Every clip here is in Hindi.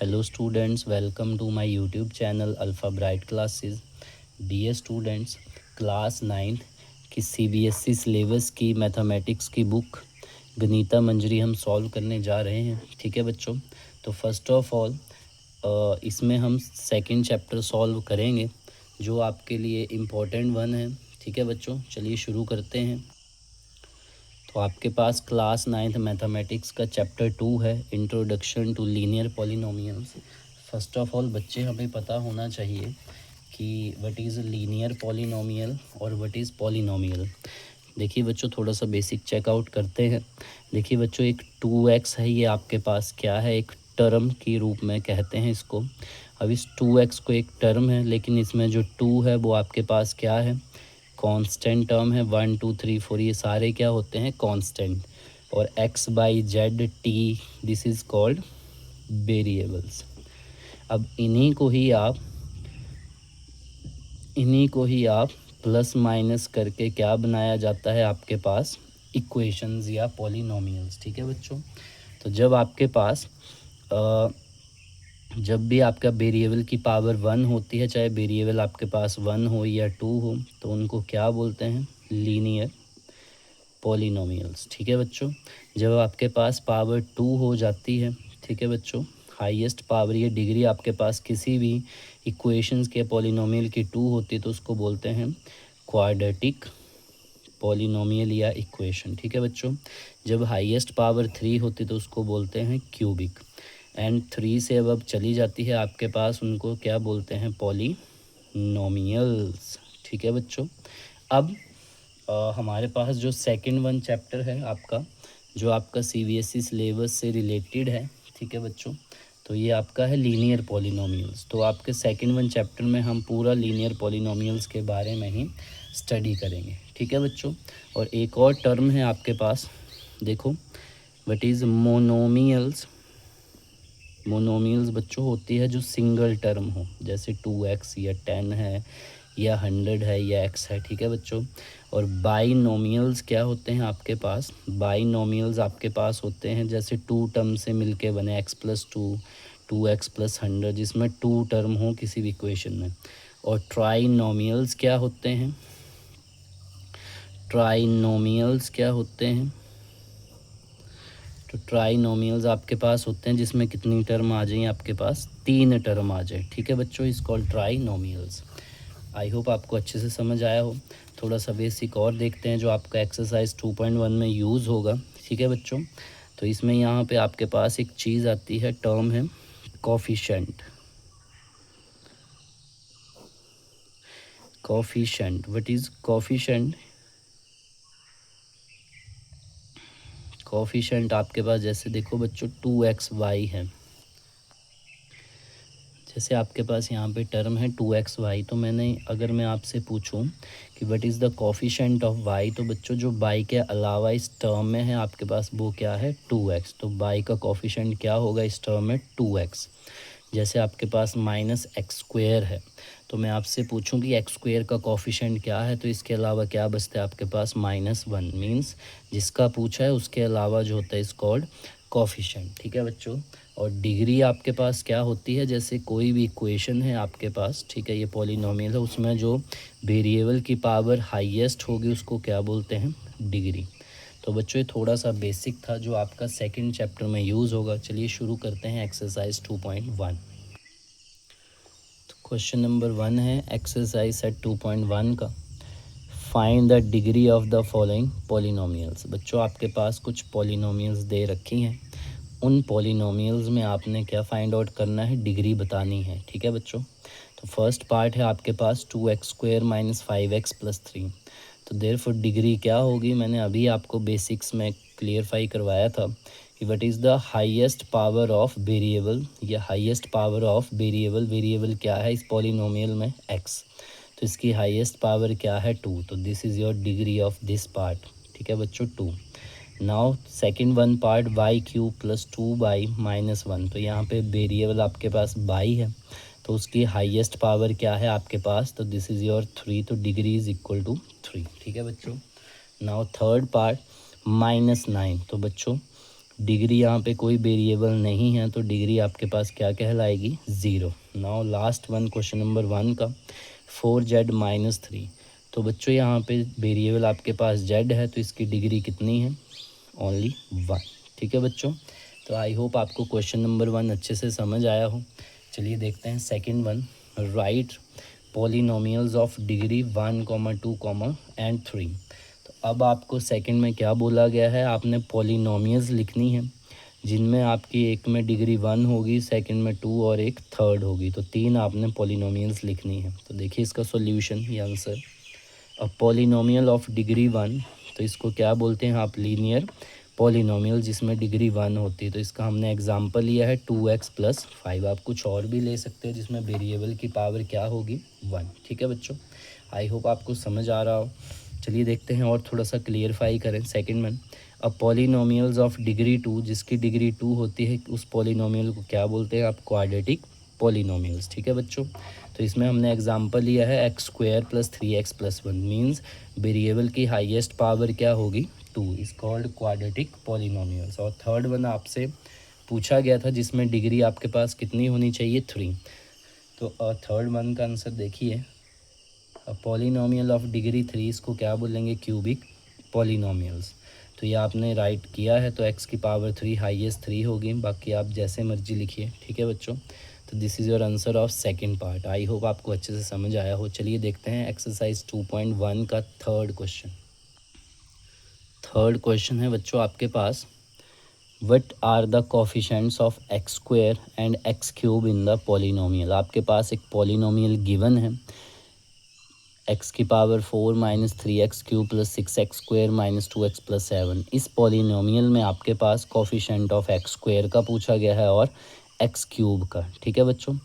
Hello students, welcome to my YouTube channel Alpha Bright Classes। Dear students, class 9th की CBSE सिलेबस की मैथमेटिक्स की बुक गणिता मंजरी हम सॉल्व करने जा रहे हैं। ठीक है बच्चों, तो फर्स्ट ऑफ ऑल इसमें हम सेकंड चैप्टर सॉल्व करेंगे जो आपके लिए इम्पोर्टेंट वन है। ठीक है बच्चों, चलिए शुरू करते हैं। तो आपके पास क्लास 9th मैथमेटिक्स का चैप्टर 2 है, introduction to linear polynomials. First of all बच्चे हमें पता होना चाहिए कि व्हाट इज़ लीनियर पॉलिनोमियल और व्हाट इज़ पॉलिनोमियल। देखिए बच्चों, थोड़ा सा बेसिक चेकआउट करते हैं। देखिए बच्चों, एक 2x है, ये आपके पास क्या है, एक टर्म के रूप में कहते हैं इसको। अब इस 2x को एक टर्म है, लेकिन इसमें जो 2 है वो आपके पास क्या है, कांस्टेंट टर्म है। 1 2 3 4 ये सारे क्या होते हैं, कांस्टेंट। और x by Z T, this is called variables. अब इन्हीं को ही आप प्लस माइनस करके क्या बनाया जाता है आपके पास, इक्वेशंस या पॉलिनोमियल्स। ठीक है बच्चों, तो जब भी आपका वेरिएबल की पावर 1 होती है, चाहे वेरिएबल आपके पास 1 हो या 2 हो, तो उनको क्या बोलते हैं, लीनियर पॉलिनोमियल्स। ठीक है बच्चों, जब आपके पास पावर 2 हो जाती है, ठीक है बच्चों, हाईएस्ट पावर ये डिग्री आपके पास किसी भी इक्वेशंस के पॉलिनोमियल की 2 होती है, तो उसको बोलते हैं क्वाड्रेटिक पॉलिनोमियल या इक्वेशन। ठीक है बच्चों, जब हाईएस्ट पावर 3 होती है तो उसको बोलते हैं क्यूबिक। एंड 3 से अब चली जाती है आपके पास, उनको क्या बोलते हैं, पॉलिनोमियल्स। ठीक है बच्चों, अब हमारे पास जो सेकंड वन चैप्टर है आपका, जो आपका CBSE सिलेबस से रिलेटेड है। ठीक है बच्चों, तो ये आपका है लीनियर पॉलिनोमियल्स। तो आपके सेकंड वन चैप्टर में हम पूरा लीनियर पॉलिनोमियल्स के बारे में ही स्टडी करेंगे। ठीक है बच्चों, और एक और टर्म है आपके पास, देखो, व्हाट इज़ मोनोमियल्स। मोनोमियल्स बच्चों होती है जो सिंगल टर्म हो, जैसे 2x या 10 है या 100 है या x है। ठीक है बच्चों, और बाइनोमियल्स क्या होते हैं आपके पास, बाइनोमियल्स आपके पास होते हैं जैसे 2 टर्म से मिलके बने, x+2, 2x+100, जिसमें 2 टर्म हो किसी भी इक्वेशन में। और ट्राइनोमियल्स क्या होते हैं, ट्राइनोमियल्स क्या होते हैं, तो ट्राइनोमियल्स आपके पास होते हैं जिसमें कितनी टर्म आ जाए, आपके पास 3 टर्म आ जाए। ठीक है बच्चों, इस कॉल्ड ट्राइनोमियल्स। आई होप आपको अच्छे से समझ आया हो। थोड़ा सा बेसिक और देखते हैं जो आपका एक्सरसाइज 2.1 में यूज़ होगा। ठीक है बच्चों, तो इसमें यहाँ पे आपके पास एक चीज़ आती है, टर्म है coefficient. Coefficient, what is coefficient. Coefficient आपके पास जैसे देखो बच्चों 2xy है, जैसे आपके पास यहाँ पे टर्म है 2xy, तो अगर मैं आपसे पूछूं कि what is the coefficient of y, तो बच्चों जो y के अलावा इस टर्म में है आपके पास वो क्या है, 2x। तो y का कोफिशिएंट क्या होगा इस टर्म में, 2x। जैसे आपके पास -x² है, तो मैं आपसे पूछूं कि x² का कोफिशिएंट क्या है, तो इसके अलावा क्या बचता है आपके पास, -1। मीन्स जिसका पूछा है उसके अलावा जो होता है इस कॉल्ड कोफिशिएंट। ठीक है बच्चों, और डिग्री आपके पास क्या होती है, जैसे कोई भी इक्वेशन है आपके पास, ठीक है, ये पॉलिनोमियल है, उसमें जो वेरिएबल की पावर हाईएस्ट होगी उसको क्या बोलते हैं, डिग्री। तो बच्चों ये थोड़ा सा बेसिक था जो आपका सेकंड चैप्टर में यूज़ होगा। चलिए शुरू करते हैं एक्सरसाइज 2.1। तो क्वेश्चन नंबर 1 है एक्सरसाइज सेट 2.1 का, find the degree of the following polynomials. बच्चों आपके पास कुछ पॉलिनोमियल्स दे रखी हैं, उन पॉलिनोमियल्स में आपने क्या फाइंड आउट करना है, डिग्री बतानी है। ठीक है बच्चों, तो फर्स्ट पार्ट है आपके पास 2x² - 5x+3। तो देयरफॉर डिग्री क्या होगी, मैंने अभी आपको बेसिक्स में क्लियरफाई करवाया था कि what is the highest power of variable, या highest power of variable, variable क्या है इस पॉलिनोमियल में, x। तो इसकी हाईएस्ट पावर क्या है, 2। तो this is your degree of this part. ठीक है बच्चों, 2। Now second one part, y³ + 2y - 1। तो यहाँ पे वेरिएबल आपके पास y है, तो उसकी हाईएस्ट पावर क्या है आपके पास, तो दिस इज़ योर 3। तो डिग्री इज़ इक्वल टू 3। ठीक है बच्चों, नाउ थर्ड पार्ट -9। तो बच्चों डिग्री यहाँ पे कोई वेरिएबल नहीं है तो डिग्री आपके पास क्या कहलाएगी, 0। Now last one question number 1 का 4z-3। तो बच्चों यहाँ पे वेरिएबल आपके पास z है तो इसकी डिग्री कितनी है, ओनली 1। ठीक है बच्चों, तो आई होप आपको क्वेश्चन नंबर 1 अच्छे से समझ आया हो। चलिए देखते हैं second one, right polynomials of degree 1, 2, and 3। तो अब आपको सेकंड में क्या बोला गया है, आपने पॉलिनोमियल्स लिखनी है जिनमें आपकी एक में डिग्री 1 होगी, सेकंड में 2 और एक थर्ड होगी। तो 3 आपने पॉलिनोमियल्स लिखनी है। तो देखिए इसका सॉल्यूशन, ये answer. A polynomial of degree 1, तो इसको क्या बोलते हैं आप, लीनियर पॉलिनोमियल जिसमें डिग्री 1 होती है। तो इसका हमने एग्जांपल लिया है 2x + 5। आप कुछ और भी ले सकते हैं जिसमें वेरिएबल की पावर क्या होगी, 1। ठीक है बच्चों, आई होप आपको समझ आ रहा हो। चलिए देखते हैं और थोड़ा सा क्लियरफाई करें सेकंड में। अब पॉलिनोमियल्स ऑफ डिग्री 2, जिसकी डिग्री 2 होती है, उस पॉलिनोमियल को क्या बोलते हैं आप, क्वाड्रेटिक पॉलिनोमियल्स। ठीक है बच्चों, तो इसमें हमने एग्जांपल लिया है x² + 3x + 1। मीन्स वेरिएबल की हाईएस्ट पावर क्या होगी, 2 इज कॉल्ड क्वाड्रेटिक पॉलिनोमियल्स। और थर्ड वन आपसे पूछा गया था जिसमें डिग्री आपके पास कितनी होनी चाहिए, 3। तो थर्ड वन का आंसर देखिए, पॉलिनोमियल ऑफ डिग्री 3, इसको क्या बोलेंगे, क्यूबिक पॉलिनोमियल्स। तो ये आपने राइट किया है, तो x की पावर 3 हाईएस्ट 3 होगी, बाकी आप जैसे मर्जी लिखिए। ठीक है बच्चों, तो this is your answer of second part. I hope आपको अच्छे से समझ आया हो। चलिए देखते हैं एक्सरसाइज 2.1 का थर्ड क्वेश्चन। थर्ड क्वेश्चन है बच्चों आपके पास, what are the coefficients of x² and x³ in the polynomial. आपके पास एक पॉलिनोमियल गिवन है, x की पावर 4 - 3x³ + 6x² - 2x + 7। इस पॉलिनोमियल में आपके पास कोफिशेंट ऑफ x² का पूछा गया है और x³ का। ठीक है बच्चों,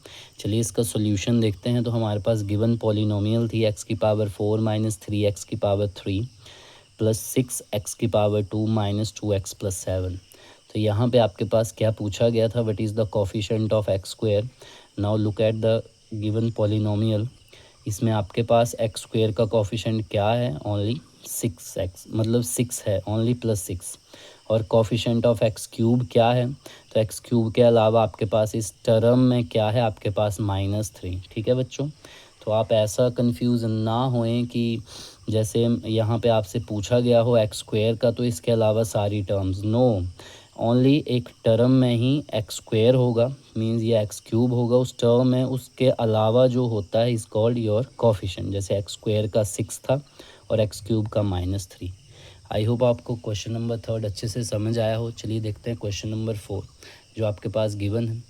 चलिए इसका सॉल्यूशन देखते हैं। तो हमारे पास गिवन पॉलिनोमियल थी x की पावर 4 - 3x³ + 6x² - 2x + 7। तो यहाँ पे आपके पास क्या पूछा गया था, what is the coefficient of x²। Now look at the given polynomial. इसमें आपके पास x² का कोफिशिएंट क्या है, ओनली 6x, मतलब 6 है, ओनली +6। और कोफिशिएंट ऑफ x³ क्या है, तो x³ के अलावा आपके पास इस टर्म में क्या है, आपके पास -3। ठीक है बच्चों, तो आप ऐसा कंफ्यूज ना होएं कि जैसे यहाँ पे आपसे पूछा गया हो x² का तो इसके अलावा सारी टर्म्स, नो, ओनली एक टर्म में ही x² होगा, मींस ये x³ होगा उस टर्म में, उसके अलावा जो होता है इज़ कॉल्ड योर कोफिशिएंट। जैसे x² का 6 था और x³ का -3। आई होप आपको क्वेश्चन नंबर थर्ड अच्छे से समझ आया हो। चलिए देखते हैं क्वेश्चन नंबर 4 जो आपके पास गिवन है,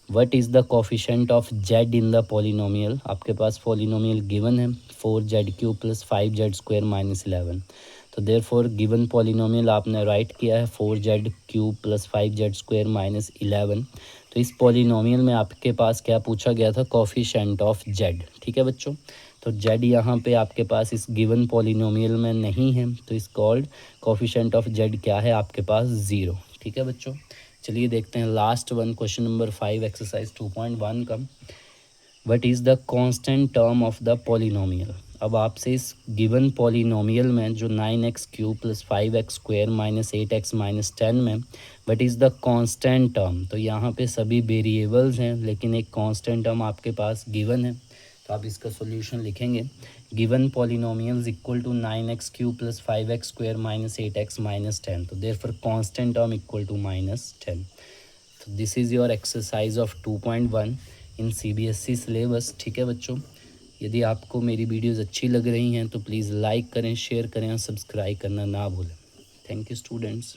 what is the coefficient of z in the polynomial. आपके पास पॉलिनोमियल गिवन है 4z³ + 5z² - 11। तो देयरफॉर गिवन पॉलिनोमियल आपने राइट किया है 4z³ + 5z² - 11। तो इस पॉलिनोमियल में आपके पास क्या पूछा गया था, कोफिशिएंट ऑफ z। ठीक है बच्चों, तो z यहाँ पे आपके पास इस गिवन पॉलिनोमियल में नहीं है, तो इस कॉल्ड कोफिशिएंट ऑफ z क्या है, आपके पास 0। ठीक है बच्चों, चलिए देखते हैं last one question number 5 exercise 2.1 का, what is the constant term of the polynomial. अब आपसे इस गिवन पॉलिनोमियल में जो 9x³ + 5x² - 8x - 10 में what is the constant term. तो यहाँ पे सभी वेरिएबल्स हैं लेकिन एक कांस्टेंट टर्म आपके पास गिवन है, तो आप इसका सॉल्यूशन लिखेंगे, given polynomials equal to 9x³ + 5x² - 8x - 10। तो therefore constant term equal to -10। तो this is your exercise of 2.1 in CBSE syllabus. ठीक है बच्चों, यदि आपको मेरी वीडियोज़ अच्छी लग रही हैं तो प्लीज़ लाइक करें, शेयर करें और सब्सक्राइब करना ना भूलें। Thank you students.